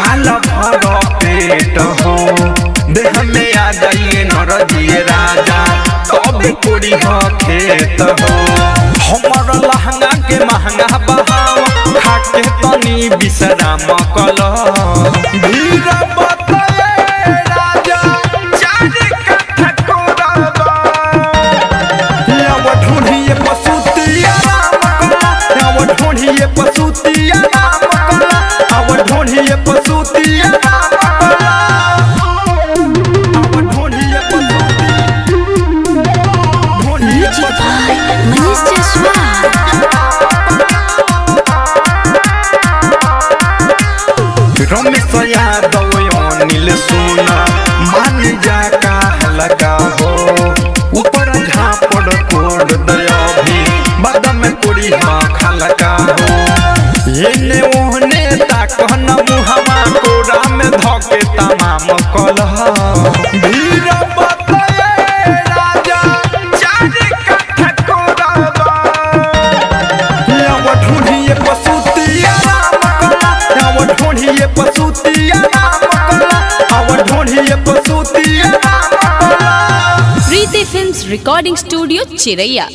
खाल भर पेट हो देह में आ जाइए नरदिए राजा तब पूरी हो खेत हो हमर लहंगा के महंगा बहाव खाके तनी विश्राम कल भीड़ बताए राजा चार कथा कोरबा अब ढूंढिए पसुतिया राम कला अब ढूंढिए पसुतिया राम कला अब ढूंढिए पसुतिया राम कला अब ढूंढिए रमेश यादव अनिल सोना मान जा का हलका हो ऊपर झापड़ कोड दया भी बाद में पूरी हाँ खलका हो ये ओहने ताकन मुहमा कोरा में धके तमाम कलह भीड़ बताए राजा चार कथा कोरबा अब ढूंढिए पसुतिया राम कला अब ढूंढिए पसुतिया राम कला अब ढूंढिए पसुतिया राम कला। प्रीति फिल्म्स रिकॉर्डिंग स्टूडियो चिरैया।